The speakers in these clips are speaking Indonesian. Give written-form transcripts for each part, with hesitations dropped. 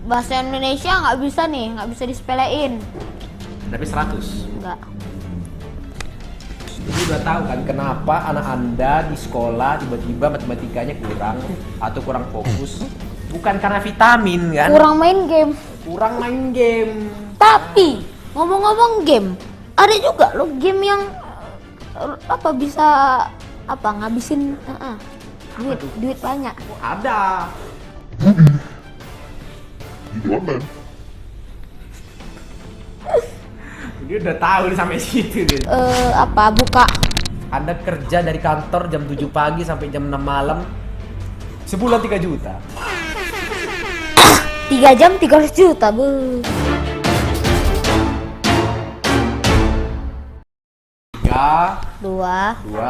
Bahasa Indonesia nggak bisa nih, nggak bisa disepelein. Tapi 100. Nggak. Jadi udah tahu kan kenapa anak Anda di sekolah tiba-tiba matematikanya kurang atau kurang fokus? Bukan karena vitamin kan? Kurang main game. Kurang main game. Tapi ngomong-ngomong game, ada juga loh game yang apa bisa apa ngabisin duit banyak. Oh, ada. Judi online. Dia udah tahu nih sampai situ gitu. Apa buka Anda kerja dari kantor jam 7 pagi sampai jam 6 malam. Sebulan 3 juta. 3 jam 300 juta, Bu. 3, 2. 2,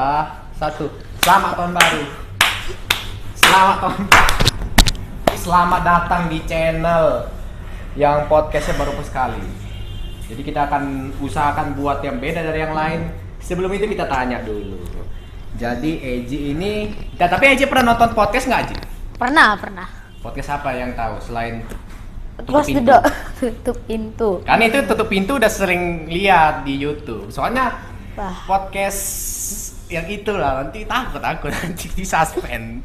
1. Selamat tahun baru. Selamat tahun baru. Selamat datang di channel yang podcastnya baru sekali. Jadi kita akan usahakan buat yang beda dari yang lain. Sebelum itu kita tanya dulu. Jadi Eji ini, tapi Eji pernah nonton podcast nggak Eji? Pernah. Podcast apa yang tahu selain Close the door. Tutup pintu. Kan itu tutup pintu udah sering lihat di YouTube. Soalnya Wah. podcast yang itulah nanti takut nanti di suspend.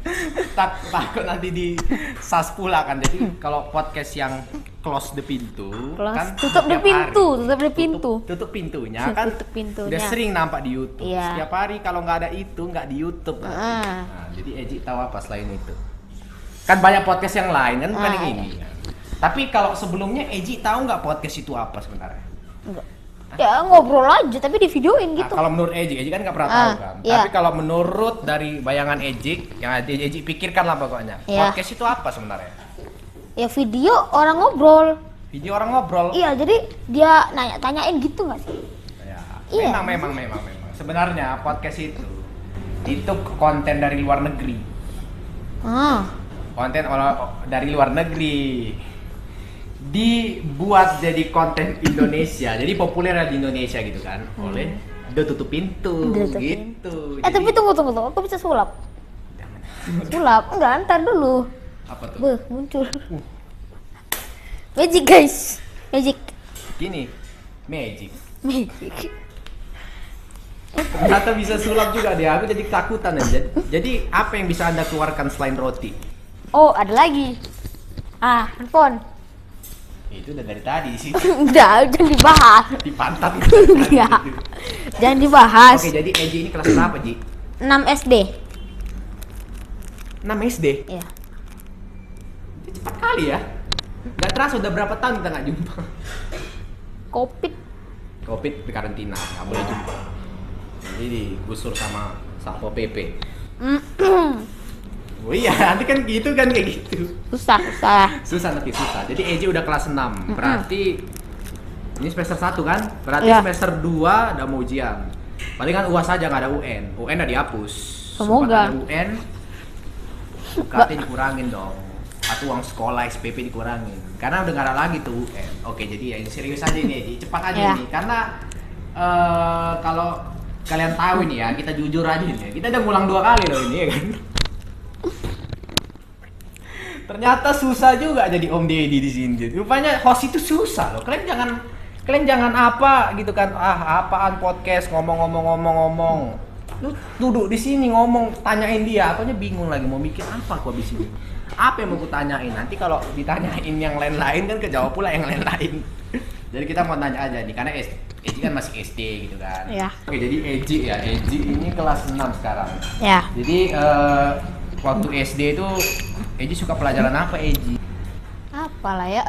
takut nanti di sus pula kan. Jadi kalau podcast yang close the pintu kan Tutup the setiap pintu, hari. tutup the pintu. Tutup pintunya kan. Tutup pintunya. Udah sering nampak di YouTube. Iya. Setiap hari kalau nggak ada itu nggak di YouTube kan. Nah, jadi Eji tahu apa selain itu? Kan banyak podcast yang lain kan bukan yang ini. Tapi kalau sebelumnya Eji tahu nggak podcast itu apa sebenarnya? Enggak. Ya ngobrol aja tapi di videoin Nah, gitu. kalau menurut Eji kan nggak pernah tahu kan. Iya. Tapi kalau menurut dari bayangan Eji, yang Eji pikirkan lah pokoknya. Iya. Podcast itu apa sebenarnya? Ya video orang ngobrol. Video orang ngobrol. Iya, jadi dia tanyain gitu nggak sih? Ya, Iya. memang. Sebenarnya podcast itu konten dari luar negeri. Konten dari luar negeri dibuat jadi konten Indonesia, jadi populer di Indonesia gitu kan, oleh Udah Tutup Pintu Tutup gitu. Tapi tunggu, aku bisa sulap. Sulap? Enggak, ntar dulu. Apa tuh? Beuh, muncul. Magic guys, magic. Gini, magic. Magic. Ternyata bisa sulap juga dia. Aku jadi ketakutan aja. Jadi apa yang bisa Anda keluarkan selain roti? Oh, ada lagi. Handphone. Itu udah dari tadi sih. Udah, jangan dibahas. Di pantat. Iya. Jangan dibahas. Oke, jadi Eji ini kelas berapa, Ji? 6 SD. 6 SD. Iya. Cepat kali ya. Gak terasa udah berapa tahun kita nggak jumpa. Covid di karantina, nggak boleh jumpa. Jadi digusur sama Satpol PP. Oh iya, nanti kan gitu kan kayak gitu. Susah. Nanti susah. Jadi Eji udah kelas 6. Berarti ini semester 1 kan? Berarti Iya. semester 2 udah mau ujian. Palingan UAS aja nggak ada UN. UN udah dihapus. Semoga. Sempat ada UN. UKT dikurangin dong. Atau uang sekolah SPP dikurangin. Karena udah nggak ada lagi tuh UN. Oke, jadi ya serius aja ini Eji. Cepat aja Iya. nih. Karena kalau kalian tahu ini ya, kita jujur aja nih. Kita udah ngulang 2 kali loh ini ya kan. Ternyata susah juga jadi Om Deddy di sini. Rupanya host itu susah loh. Kalian jangan apa gitu kan. Apaan podcast ngomong. Lu duduk di sini ngomong, tanyain dia. Akunya bingung lagi mau mikir apa aku habis ini. Apa yang mau aku tanyain? Nanti kalau ditanyain yang lain-lain kan kejawab pula yang lain-lain. Jadi kita mau tanya aja nih karena Eji kan masih SD gitu kan. Iya. Oke, jadi Eji ini kelas 6 sekarang. Ya. Jadi waktu SD itu Eji suka pelajaran apa Eji? Apalah ya?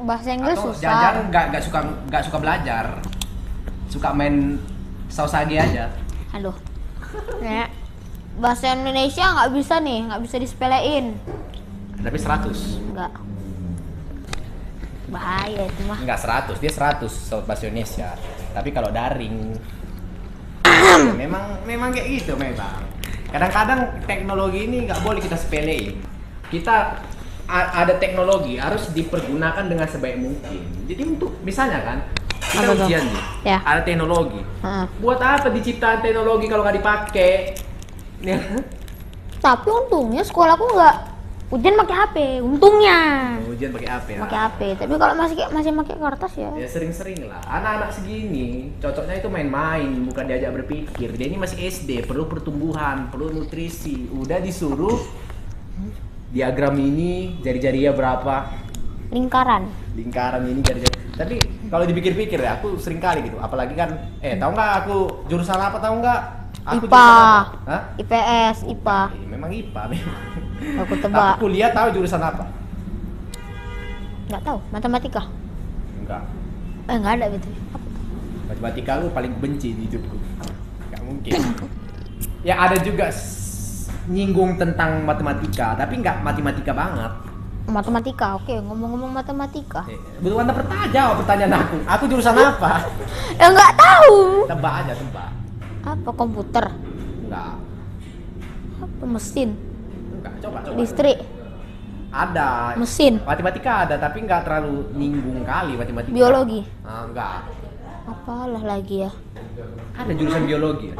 Bahasa Inggris Atau susah. jangan nggak suka belajar, suka main sausage aja. Aduh. Ya. Bahasa Indonesia nggak bisa nih, nggak bisa disepelein. Tapi 100. Nggak. Bahaya itu mah. Enggak 100, dia 100 soal bahasa Indonesia. Tapi kalau daring ya, memang kayak gitu memang. Kadang-kadang teknologi ini nggak boleh kita sepelein. Kita ada teknologi harus dipergunakan dengan sebaik mungkin. Jadi untuk misalnya kan kita Apa tuh? ujian nih, Ya. ada teknologi. Buat apa diciptakan teknologi kalau nggak dipakai? Ya. Tapi untungnya sekolahku nggak Ujian pakai HP, untungnya. Ujian pakai HP ya. Pakai HP. Tapi kalau masih pakai kertas ya. Ya sering-sering lah. Anak-anak segini cocoknya itu main-main, bukan diajak berpikir. Dia ini masih SD, perlu pertumbuhan, perlu nutrisi. Udah disuruh diagram ini jari-jarinya berapa? Lingkaran Lingkaran ini jari-jari. Tapi kalau dipikir-pikir ya, aku sering kali gitu. Apalagi kan, tahu nggak aku jurusan apa, tahu nggak? Aku IPA, jurusan apa? Hah? IPS, IPA. Memang IPA memang. Aku Tapi tebak. kuliah tahu jurusan apa? Nggak tahu, matematika. Enggak. Nggak ada gitu. Matematika lu paling benci di hidupku. Nggak mungkin. Ya ada juga nyinggung tentang matematika, tapi nggak matematika banget. Matematika, oke. Ngomong-ngomong matematika. Butuh anda jawab pertanyaan aku. Aku jurusan apa? Ya nggak tahu. Tebak aja, tebak. Apa komputer? Enggak. Apa mesin? Enggak, coba. Listrik? Ada. Mesin? Matematika ada, tapi nggak terlalu nyinggung kali matematika. Biologi? Enggak. Apalah lagi ya? Ada jurusan biologi ya?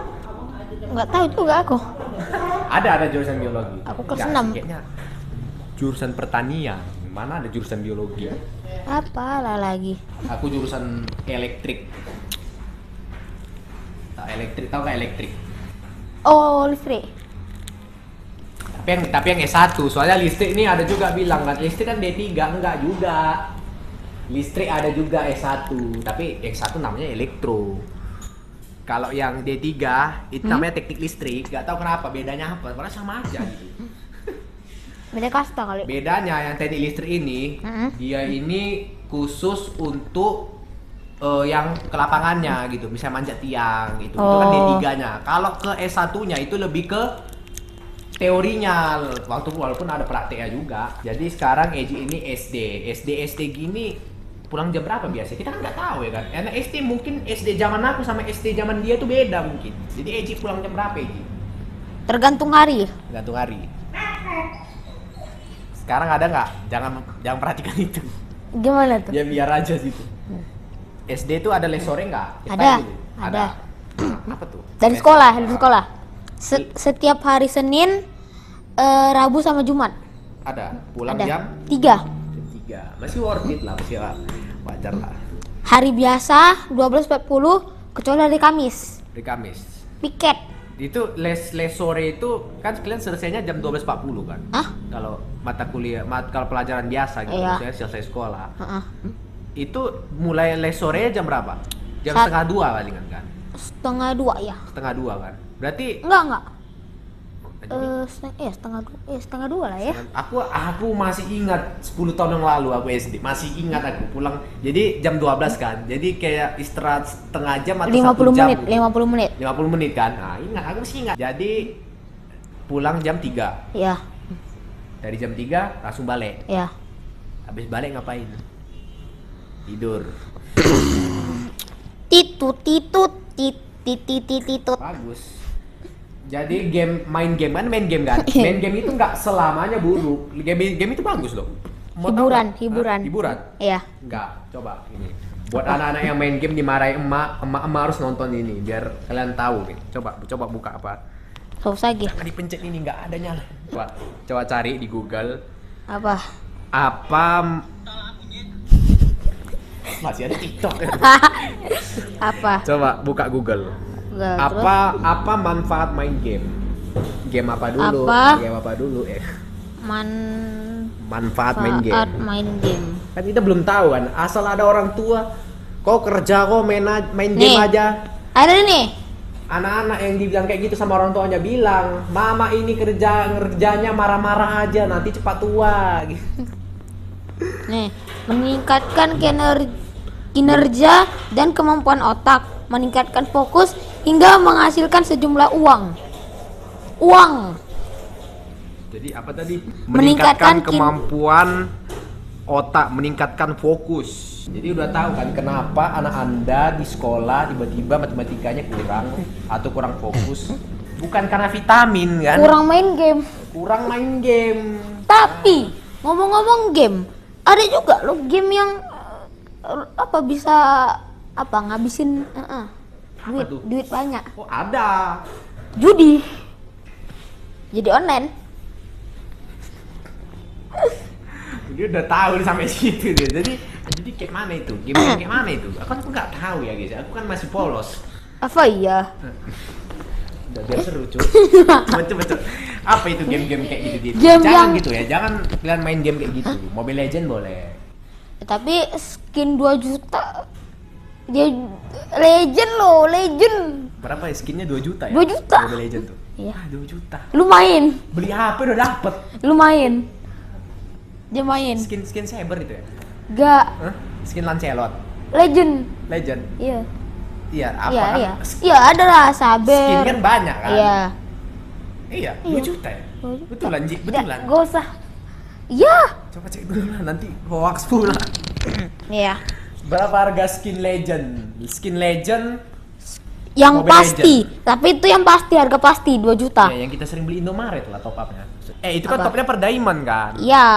Nggak tahu juga aku. Ada jurusan biologi. Aku kelas Nggak, 6. kayaknya jurusan pertanian. Mana ada jurusan biologi? Apalah lagi? Aku jurusan elektrik. Tahu nggak elektrik? Oh, listrik. Tapi yang S1, soalnya listrik ini ada juga bilang kan, listrik kan D3, enggak juga. Listrik ada juga S1, tapi S1 namanya elektro. Kalau yang D3 itu namanya teknik listrik, nggak tahu kenapa bedanya apa, padahal sama aja gitu. Beda kasta kali. Bedanya yang teknik listrik ini, dia ini khusus untuk yang ke lapangannya gitu, bisa manjat tiang gitu. Itu kan D3-nya. Kalau ke S1-nya itu lebih ke teorinya, walaupun ada prakteknya juga. Jadi sekarang Eji ini SD gini pulang jam berapa biasa? Kita kan nggak tahu ya kan. Karena SD mungkin SD zaman aku sama SD zaman dia tuh beda mungkin. Jadi Eji pulang jam berapa Eji? Tergantung hari. Tergantung hari. Sekarang ada nggak? Jangan perhatikan itu. Gimana tuh? Ya biar aja gitu. SD tuh ada les sore nggak? Ada. Gitu. Ada. Apa tuh? Dari sekolah. Setiap hari Senin, Rabu sama Jumat. Ada. Pulang Ada. jam 3. 3. Masih worth it lah, masih wajar lah. Hari biasa 12.40 kecuali hari Kamis. Hari Kamis. Piket. Itu les sore itu kan kalian selesainya jam 12.40 kan? Hah? Kalau mata kuliah, kalau pelajaran biasa gitu, Iya. misalnya selesai sekolah. Heeh. Itu mulai les sore jam berapa? Jam Saat- setengah 2 palingan kan? 1:30 ya? Setengah 2 kan? Berarti Enggak. jadi, Setengah 2 lah ya. aku masih ingat 10 tahun yang lalu aku SD. Masih ingat aku pulang. Jadi jam 12 kan. Jadi kayak istirahat setengah jam atau 50 1 jam. menit, gitu. 50 menit. 50 menit kan? Nah, ingat, aku masih ingat. Jadi pulang jam 3. Ya, Dari jam 3 langsung balik. ya. Habis balik ngapain? Tidur. Titut titut. Bagus. Jadi main game kan? Main game itu nggak selamanya buruk. Game itu bagus loh. Mau tahu Hiburan, nggak? hiburan. Hah? Hiburan? Iya. Enggak, coba ini. Buat anak-anak yang main game dimarahi emak harus nonton ini biar kalian tahu nih. Coba buka apa? Susah lagi. Jangan dipencet ini, nggak ada nyala. Coba cari di Google. Apa? Masih ada TikTok. Apa? Coba buka Google. Enggak, Apa manfaat main game? Game apa dulu? Apa? Game apa dulu? Manfaat main Saat game. main game. Kan kita belum tahu kan. Asal ada orang tua, kau kerja kok main game Nih. aja. Ada nih. Anak-anak yang dibilang kayak gitu sama orang tuanya bilang, mama ini kerjanya marah-marah aja, nanti cepat tua. Gitu. Nih, meningkatkan kinerja dan kemampuan otak, meningkatkan fokus hingga menghasilkan sejumlah uang. Jadi apa tadi? Meningkatkan kemampuan otak, meningkatkan fokus. Jadi udah tahu kan kenapa anak Anda di sekolah tiba-tiba matematikanya kurang atau kurang fokus? Bukan karena vitamin kan? Kurang main game. Kurang main game. Tapi ngomong-ngomong game, ada juga loh game yang bisa ngabisin tuh? duit banyak. Oh ada. Judi. Jadi online. Dia udah tahu nih sampai situ dia. Jadi kayak mana itu? Game kayak mana itu? Aku nggak tahu ya guys. Aku kan masih polos. Apa iya? Udah biar seru cuy. Coba. Apa itu game-game kayak gitu gitu? Game Jangan yang- gitu ya. Jangan kalian main game kayak gitu. Mobile Legend boleh. Tapi skin 2 juta dia legend loh, legend. Berapa ya skinnya 2 juta ya? 2 juta. Mobile Legend tuh. Iya. 2 juta. Lu main, Beli HP udah dapet. lu main. Dia main. Skin Saber itu ya? Gak Hah? Skin Lancelot. legend. Legend. Iya. Iya, apa Iya, kan? iya. Iya, ada lah saber. Skin kan banyak kan? Iya. Iya, 2 Iya. juta ya? 2 juta. Betulan, Ji, betulan. Gak usah. Iya. Coba cek dulu lah, nanti hoax pula. Iya. Berapa harga skin Legend? Skin Legend Yang Mobile pasti, tapi itu yang pasti harga pasti 2 juta. ya, yang kita sering beli Indomaret lah top up-nya. Itu kan Apa? topnya per diamond kan? Iya.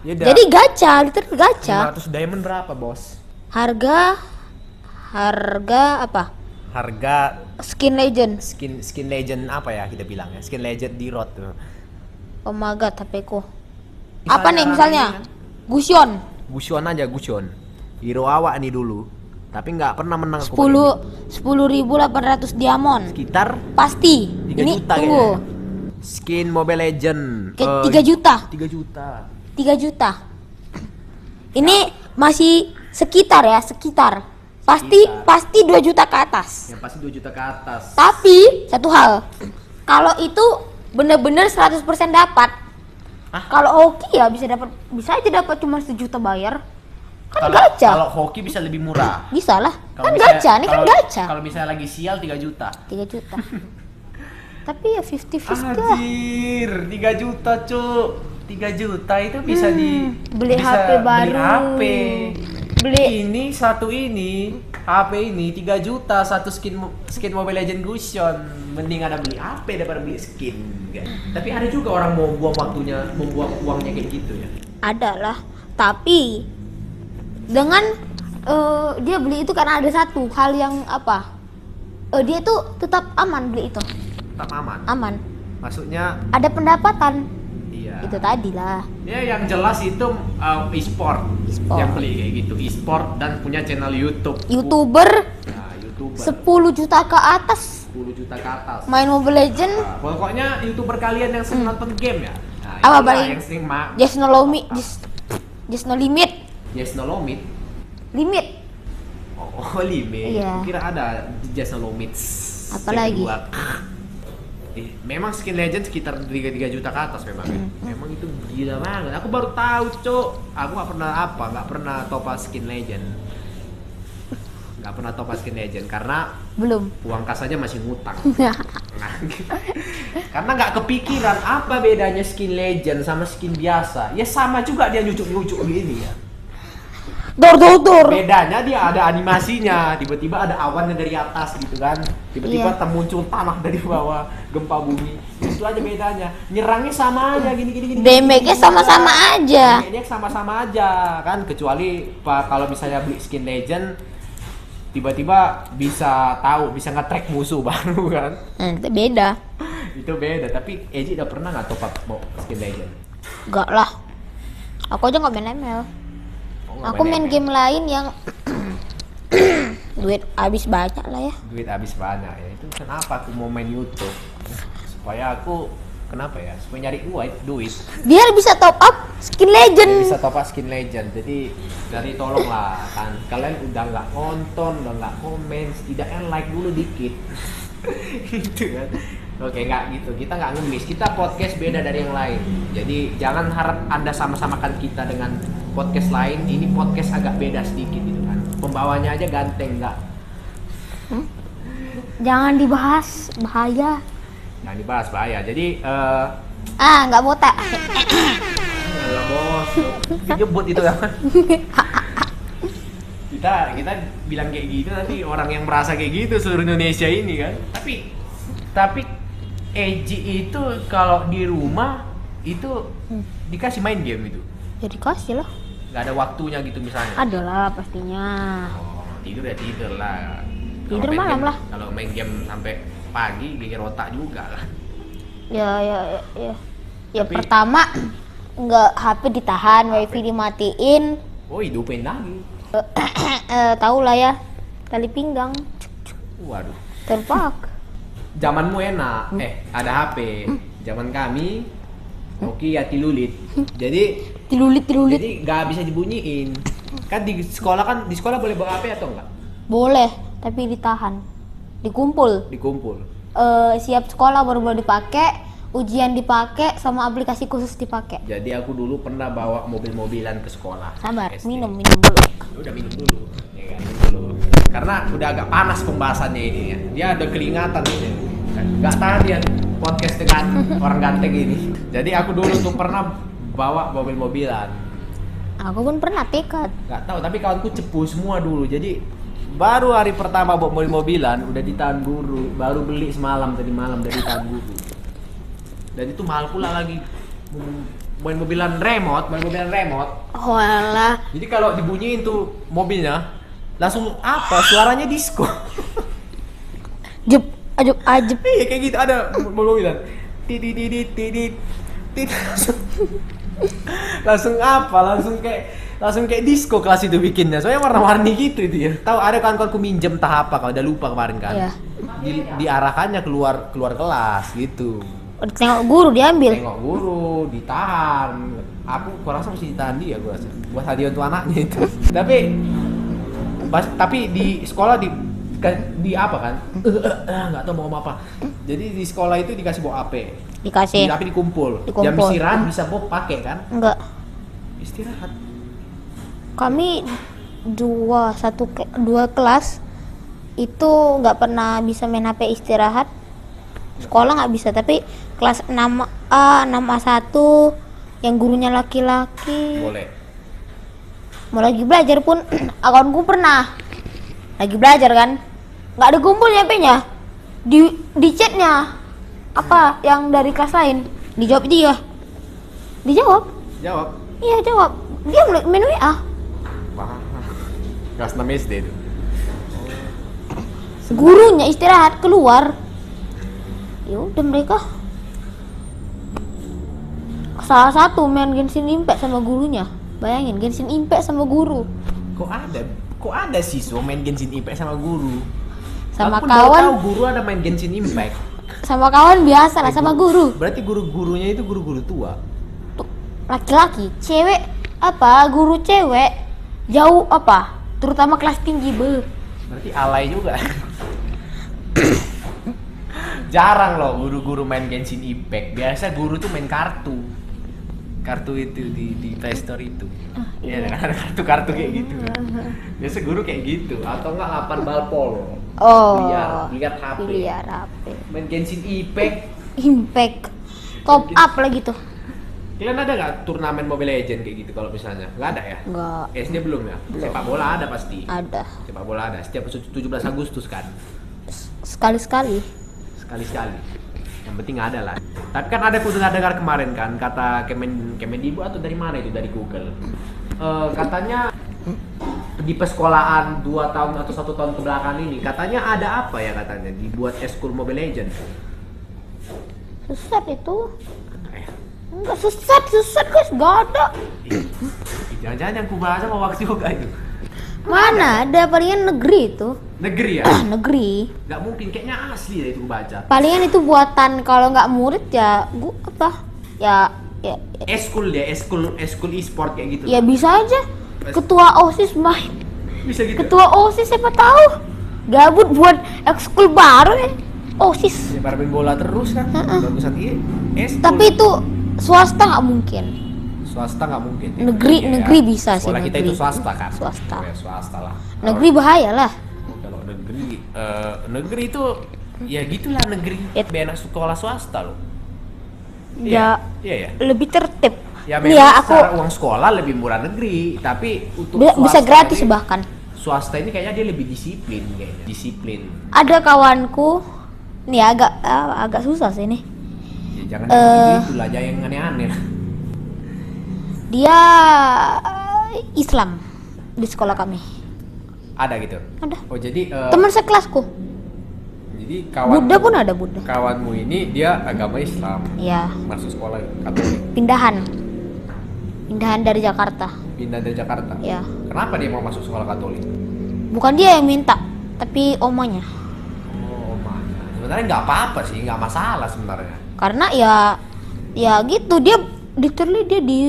Yaudah. Jadi gacha, literally gacha. 500 diamond berapa, Bos? Harga apa? Harga Skin legend. skin Legend apa ya kita bilang ya? Skin Legend di Rot tuh. Oh my god, HP-ku. Misalnya Apa nih rame misalnya? kan? Gusion Gusion aja, Gusion. Hero awak nih dulu. Tapi nggak pernah menang aku pakai 10.800 diamond. ini. Sekitar Pasti. 3 Ini juta tunggu. kayaknya. Skin Mobile Legend. Kayak 3 juta. 3 juta. 3 juta. Ini masih sekitar ya, sekitar. Sekitar. Pasti 2 juta ke atas. Yang pasti 2 juta ke atas. Tapi satu hal, kalau itu bener-bener 100% dapat. Hah? Kalau hoki ya bisa aja dapat cuma 1 juta bayar. Kan Kalau gacha. hoki bisa lebih murah. Bisa lah. Kalau Kan misalnya- gacha, ini kan kalau- gacha. Kalau misalnya lagi sial 3 juta. 3 juta. Tapi ya 50-50 lah. Anjir, 3 juta, Cuk. 3 juta itu bisa beli bisa HP beli baru. HP. Beli Ini HP ini 3 juta satu skin Mobile Legend Gusion. Mending ada beli HP daripada beli skin. Tapi ada juga orang mau buang waktunya, membuang uangnya kayak gitu ya. ada lah. Tapi dengan dia beli itu karena ada satu hal yang apa? Dia tuh tetap aman beli itu. Tetap aman. Aman. Maksudnya Ada pendapatan. iya. Itu tadi lah. Ya yang jelas itu e-sport E-sport. yang beli kayak gitu, e-sport dan punya channel YouTube. YouTuber Nah, YouTuber 10 juta ke atas 10 juta ke atas. main Mobile Legend. Nah, pokoknya YouTuber kalian yang sering nonton game ya. Nah, Apa itulah paling? yang sering Just no limit, just no limit. Yes no limit. Limit. Oh, limit. Iya. Kira ada just no limit. Apalagi? Memang skin legend sekitar 3 juta ke atas memang. Ya. Memang itu gila banget. Aku baru tahu, Cok. Aku nggak pernah top up skin legend. Nggak pernah top up skin legend karena Belum. uang kas aja masih ngutang. Nah, karena nggak kepikiran apa bedanya skin legend sama skin biasa. Ya sama juga dia nyucuk gini ya. Dor. Bedanya dia ada animasinya, tiba-tiba ada awannya dari atas gitu kan. Tiba-tiba Iya. muncul tanah dari bawah, gempa bumi. Itu aja bedanya. Nyerangnya sama aja gini. Damage-nya sama-sama aja. Damage-nya sama-sama aja kan, kecuali kalau misalnya beli skin legend tiba-tiba bisa nge-track musuh baru kan. Itu beda. Itu beda, tapi Eji udah pernah nggak top up skin legend? Enggak lah. Aku aja nggak main ML. Oh, nggak Aku main ML. game lain yang duit habis banyak lah ya. Duit habis banyak ya. Itu kenapa aku mau main YouTube? Supaya aku supaya nyari duit. Biar bisa top up skin legend. Jadi bisa top up skin legend. Jadi dari tolonglah kan, kalian udah nggak nonton, udah nggak komen, setidaknya like dulu dikit. Gitu kan. Oke, nggak gitu. Kita nggak ngemis. Kita podcast beda dari yang lain. Jadi jangan harap Anda sama-samakan kita dengan podcast lain. Ini podcast agak beda sedikit gitu kan. Pembawanya aja ganteng nggak. Jangan dibahas, bahaya. Nah, dibahas bahaya. Jadi Nggak botak. alah bos, dijebut itu kan. Kita bilang kayak gitu nanti orang yang merasa kayak gitu seluruh Indonesia ini kan. Tapi Eji itu kalau di rumah itu dikasih main game itu. Ya dikasih lah. Nggak ada waktunya gitu misalnya. Ada lah pastinya. Oh, tidur ya tidur lah. Tidur Kalau main malam game- lah. Kalau main game sampai pagi geger otak juga lah. Ya. Ya Tapi- pertama Nggak, HP ditahan, wifi dimatiin. Oh, hidupin lagi. Tahu lah ya, tali pinggang Waduh. terpak. Zamanmu enak. Ada HP. Zaman kami Nokia tilulit. Jadi Tilulit. jadi nggak bisa dibunyiin. Kan di sekolah boleh bawa HP atau enggak? Boleh, tapi ditahan. Dikumpul. Dikumpul. Siap sekolah baru boleh dipakai, ujian dipakai, sama aplikasi khusus dipakai. Jadi aku dulu pernah bawa mobil-mobilan ke sekolah. Sabar, SD. minum dulu. Udah minum dulu. Ya kan, minum dulu. Karena udah agak panas pembahasannya ini ya. Dia ada kelingatan ini. Nggak tahan dia podcast dengan orang ganteng ini. Jadi aku dulu tuh pernah bawa mobil-mobilan. Aku pun pernah tekad. Nggak tahu, tapi kawanku cepu semua dulu. Jadi baru hari pertama bawa mobil-mobilan udah ditahan guru. Baru beli semalam tadi malam dari ditahan guru. Dan itu mahal pula lagi. Main mobilan remote. Oh alah. Jadi kalau dibunyiin tuh mobilnya langsung apa? Suaranya disco. Ajep. Iya kayak gitu, ada mobilan. Tidit. Langsung apa? Langsung kayak disco kelas itu bikinnya. Soalnya warna-warni gitu itu ya. Tahu ada kawan-kawanku minjem entah apa, kalau udah lupa kemarin kan. Iya. Diarahkannya keluar kelas gitu. Tengok guru diambil. Tengok guru, ditahan. Aku rasa mesti ditahan dia, gua rasa. Buat hadiah untuk anaknya itu. Tapi di sekolah di apa kan? Nggak tahu mau ngomong apa. Jadi di sekolah itu dikasih bawa HP. Dikasih. Tapi dikumpul. Jam istirahat bisa bawa pakai kan? Enggak. Istirahat. Kami dua kelas itu nggak pernah bisa main HP istirahat. Sekolah nggak bisa, tapi kelas 6A, 6A1 yang gurunya laki-laki. Boleh. Mau lagi belajar pun akunku pernah lagi belajar kan, nggak ada kumpul HP-nya, di chatnya apa yang dari kelas lain dijawab dia. Jawab. Iya jawab, dia main WA. Wah. Kelas 6 SD itu. Gurunya istirahat keluar, ya udah mereka salah satu main Genshin Impact sama gurunya. Bayangin Genshin Impact sama guru. Kok ada siswa main Genshin Impact sama guru? Sama Aku baru kawan. tahu guru ada main Genshin Impact. Sama kawan biasa lah, sama guru. Berarti guru-gurunya itu guru-guru tua. Laki-laki, cewek apa? Guru cewek jauh apa? Terutama kelas tinggi Berarti alay juga. Jarang loh guru-guru main Genshin Impact. Biasa guru tuh main kartu itu di Play Store itu. Iya kan, ada kartu kayak gitu. Biasa guru kayak gitu, atau enggak 8 bal polo. Lihat HP. Biliar HP. Main Genshin Impact. Top up lagi tuh. Kalian ada nggak turnamen Mobile Legend kayak gitu kalau misalnya? Nggak ada ya? Enggak. SD belum ya? Sepak bola ada pasti. Ada. Sepak bola ada. Setiap 17 Agustus kan. Sekali-sekali. Sekali-sekali. Yang penting ada lah. Tapi kan ada aku dengar kemarin kan kata Kemendikbud atau dari mana itu, dari Google. Katanya di persekolahan 2 tahun atau 1 tahun kebelakang ini katanya ada apa ya, katanya dibuat eskul Mobile Legend. Sesat itu. Enggak sesat guys, gak ada. Jangan-jangan yang kubahas sama waktu juga itu. Mana ada, palingan negeri itu. Negeri ya? Negeri. Nggak mungkin, kayaknya asli ya itu baca. Palingan itu buatan, kalau nggak murid ya ya Eskul e-sport kayak gitu. ya bisa aja. Ketua OSIS main. Bisa gitu. Ketua OSIS siapa tahu gabut buat ekskul baru ya. OSIS. Ya main bola terus kan. Bagusan eskul. Tapi itu swasta nggak mungkin. Swasta nggak mungkin. Negeri bisa sih. Sekolah kita negeri. itu swasta kan. Swasta. Ya, swasta lah. Negeri bahaya lah. Kalau negeri itu ya gitulah negeri. Biar anak sekolah swasta loh. Ya. Iya ya. Lebih tertib. Ya Nih memang aku secara uang sekolah lebih murah negeri, tapi untuk bisa swasta gratis ini, bahkan. Swasta ini kayaknya dia lebih disiplin kayaknya. Disiplin. Ada kawanku, nih agak susah sih nih. Ya, jangan gitu lah, jangan yang aneh-aneh. Dia Islam di sekolah kami. Ada gitu. Ada. Oh jadi Teman sekelasku. jadi kawan Buddha pun ada Buddha. Kawanmu ini dia agama Islam. Iya. Masuk sekolah Katolik. Pindahan. pindahan dari Jakarta. Pindah dari Jakarta. Ya. Kenapa dia mau masuk sekolah Katolik? Bukan dia yang minta, tapi omanya. Oh, omanya. Sebenarnya nggak apa-apa sih, nggak masalah sebenarnya. Karena ya gitu, dia literally dia di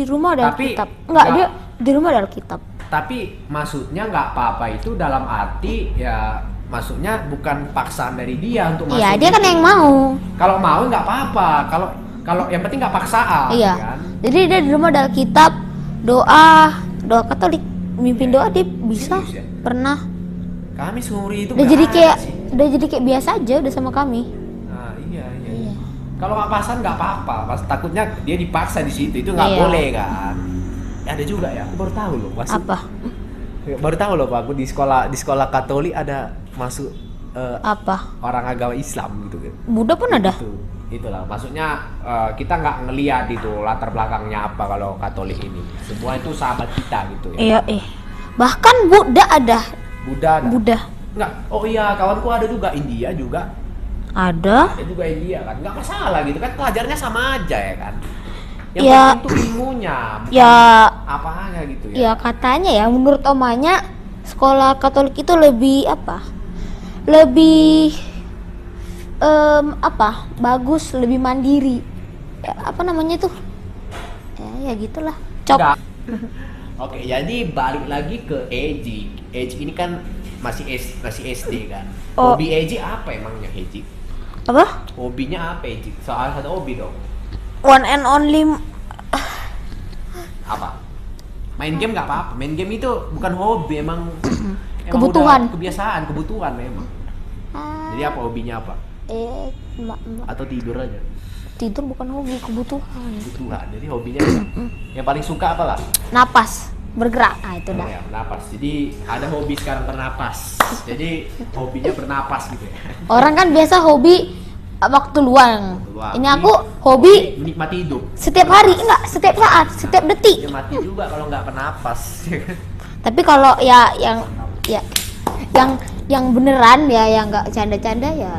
rumah ada Tapi, Alkitab. Enggak, nggak- dia di rumah ada Alkitab. Tapi maksudnya nggak apa-apa itu dalam arti ya, maksudnya bukan paksaan dari dia untuk masuk. Iya, dia kan gitu. yang mau. Kalau mau nggak apa-apa. Kalau yang penting nggak paksaan. Iya. Kan? Jadi dia di rumah ada Alkitab, doa Katolik, mimpin doa dia bisa. Serius ya? Pernah. Kami suri itu Udah nggak jadi ada kayak sih. udah jadi kayak biasa aja udah sama kami. Nah, iya. Iya. Kalau nggak paksaan nggak apa-apa. Takutnya dia dipaksa di situ, itu nggak Iya. boleh kan. Ya, ada juga ya. Aku baru tahu loh. Apa? Baru tahu loh Pak, aku di sekolah Katolik ada masuk Apa? orang agama Islam gitu kan. Buddha pun ada. Itulah maksudnya, kita nggak ngelihat itu latar belakangnya apa kalau Katolik ini. Semua itu sahabat kita gitu ya. Iya, bahkan Buddha ada. Buddha ada. Buddha Nggak. Oh iya, kawanku ada juga India juga. ada. Ada juga India kan. Nggak masalah gitu kan, pelajarnya sama aja ya kan. Yang Ya. penting itu ilmunya, bukan Ya, apanya gitu ya. ya katanya ya menurut omanya sekolah Katolik itu lebih apa? Lebih bagus, lebih mandiri. Ya, apa namanya tuh? Ya gitulah. Cok. Nggak. Oke, jadi balik lagi ke Eji. Eji ini kan masih SD kan. Oh. Hobi Eji apa emangnya Eji? Apa? Hobinya apa Eji? Soal satu hobi dong. One and only. Apa? Main game nggak apa-apa. Main game itu bukan hobi, emang Kebutuhan. udah kebiasaan, kebutuhan memang. Jadi apa hobinya apa? Atau tidur aja? Tidur bukan hobi, kebutuhan. Kebutuhan. Jadi hobinya apa? Yang paling suka apa lah? Napas, bergerak. Ah, itu dah. Ya, bernapas. Jadi ada hobi sekarang bernapas. Jadi hobinya bernapas gitu ya. Orang kan biasa hobi waktu luang. Luang. Ini aku hobi menikmati hidup. setiap hari, enggak, setiap saat, setiap detik. Ya mati juga kalau nggak bernapas. Tapi kalau ya yang beneran ya, yang nggak canda-canda ya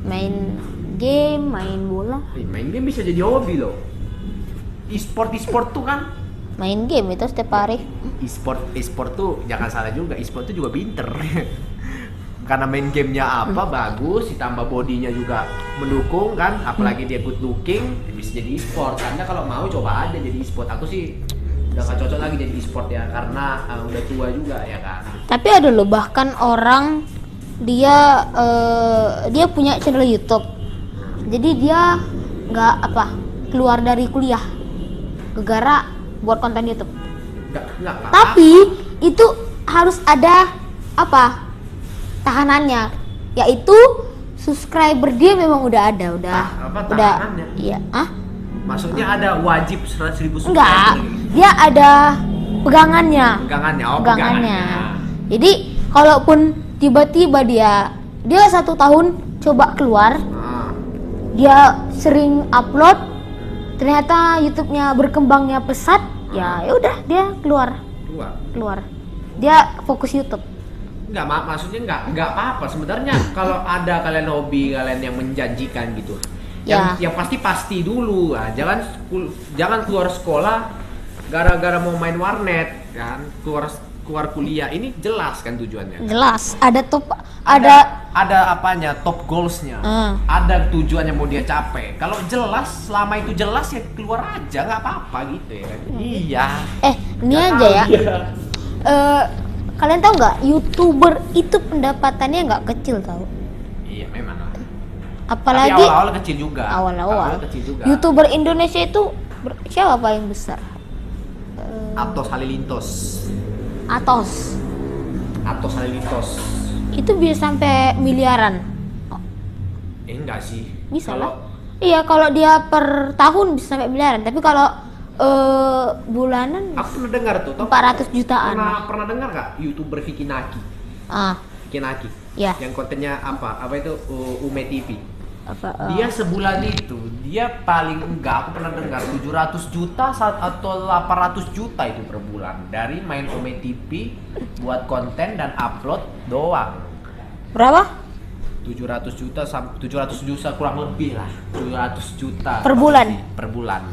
main game, main bola. Main game bisa jadi hobi loh. E-sport tuh kan. Main game itu setiap hari. E-sport tuh jangan salah juga. E-sport tuh juga pinter. Karena main gamenya apa bagus, ditambah bodinya juga mendukung kan, apalagi dia good looking, bisa jadi e-sport. Karena kalau mau coba aja jadi e-sport. Aku sih udah gak cocok lagi jadi e-sport ya, karena udah tua juga ya kan. Tapi ada loh bahkan orang dia punya channel YouTube. Jadi dia nggak keluar dari kuliah gara-gara buat konten YouTube. Nggak Tapi itu harus ada tahanannya, yaitu subscriber dia memang udah ada, udah tahanannya? Iya, Maksudnya ada wajib 100.000 subscriber? enggak, dia ada pegangannya. Pegangannya. Jadi kalaupun tiba-tiba dia 1 tahun coba keluar, dia sering upload, ternyata YouTube-nya berkembangnya pesat, ya udah dia keluar. Dia fokus YouTube. Enggak, maksudnya enggak apa-apa sebenarnya kalau ada kalian hobi kalian yang menjanjikan gitu. Ya. Yang pasti dulu. Nah, jangan keluar sekolah gara-gara mau main warnet kan, keluar kuliah. Ini jelas kan tujuannya. Jelas, ada apanya, top goalsnya. Ada tujuannya mau dia capai. Kalau jelas, selama itu jelas ya keluar aja, nggak apa-apa gitu ya kan. Iya. Ini Nggak aja tahu ya. dia. Kalian tahu nggak, YouTuber itu pendapatannya nggak kecil tahu. Iya memang lah. Apalagi tapi awal-awal kecil juga. awal-awal. Kecil juga. YouTuber Indonesia itu siapa paling besar? Atos Halilintos. Atos. Itu bisa sampai miliaran. Enggak sih. Bisa lah. Iya, kalau dia per tahun bisa sampai miliaran. Tapi kalau bulanan Aku pernah dengar tuh. 400 jutaan. Pernah dengar nggak YouTuber Vicky Naki? Ah, Vicky Naki. ya. Yang kontennya apa itu Ume TV. Apa? Dia sebulan itu dia paling enggak aku pernah dengar 700 juta atau 800 juta itu per bulan dari main Ume TV buat konten dan upload doang. Berapa? 700 juta kurang lebih lah. 700 juta Per bulan? per bulan.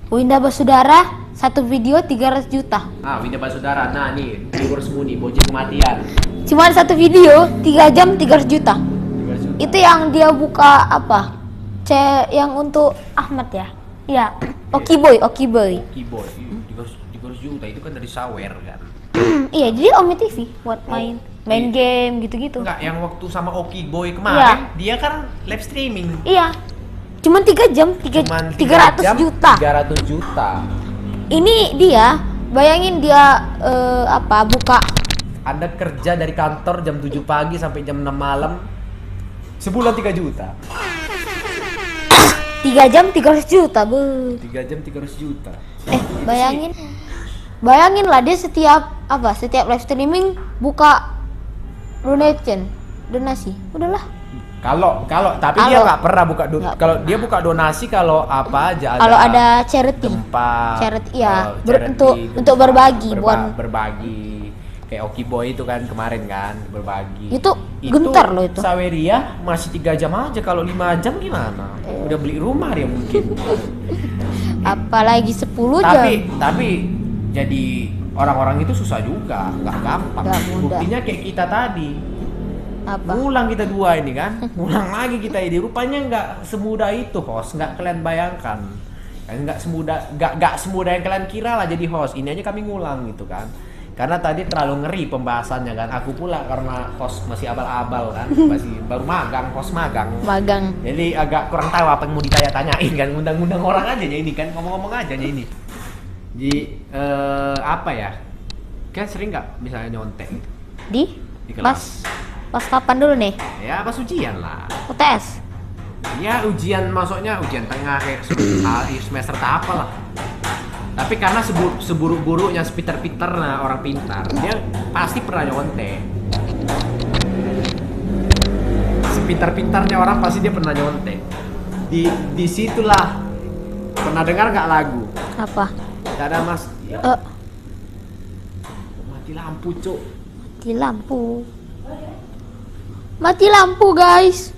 Winda Basudara satu video 300 juta. Ah, Winda Basudara. Nah, nih, viewersmu nih, bocil kematian. Cuman satu video 3 jam 300 juta. 300 juta. Itu yang dia buka apa? Yang untuk Ahmad ya? Iya. Okiboy. Keyboard 300 juta itu kan dari sawer kan. Iya, jadi Omi TV buat main game gitu-gitu. Enggak, yang waktu sama Okiboy kemarin, dia kan live streaming. Iya. Cuman 3 jam, Cuman 300 jam, juta. 300 juta. Ini dia, bayangin dia buka Anda kerja dari kantor jam 7 pagi sampai jam 6 malam. Sebulan 3 juta. 3 jam 300 juta, bu. 3 jam 300 juta. Bayangin lah dia setiap live streaming buka donasi. Udahlah. Tapi dia nggak pernah buka kalau dia buka donasi kalau apa aja kalau ada charity. Ya, untuk berbagi, berbagi. Kayak Okiboy itu kan kemarin kan berbagi. Itu gentar loh itu. Saweria masih 3 jam aja, kalau 5 jam gimana? Udah beli rumah dia mungkin. Apalagi 10 jam. Tapi jadi orang-orang itu susah juga, nggak gampang. Nggak mudah. Buktinya kayak kita tadi. Apa? Ngulang kita dua ini kan, ngulang lagi kita ini. Rupanya nggak semudah itu host, nggak kalian bayangkan. Nggak semudah yang kalian kira lah jadi host. Ini aja kami ngulang gitu kan. Karena tadi terlalu ngeri pembahasannya kan. Aku pula karena host masih abal-abal kan, masih baru host magang. Jadi agak kurang tahu apa yang mau ditanya-tanyain kan. Ngundang-ngundang orang aja ya ini kan, ngomong-ngomong aja ya ini. Jadi apa ya? Kan sering nggak misalnya nyontek Di kelas? Pas kapan dulu nih? Ya pas ujian lah. UTS. Ya ujian, maksudnya ujian tengah kayak semester apa lah. Tapi karena seburuk-buruknya Peter nah orang pintar, dia pasti pernah nyontek. Sepintar-pintarnya orang pasti dia pernah nyontek. Di situlah pernah dengar nggak lagu? Apa? Ada mas. Mati lampu cuk. Mati lampu guys.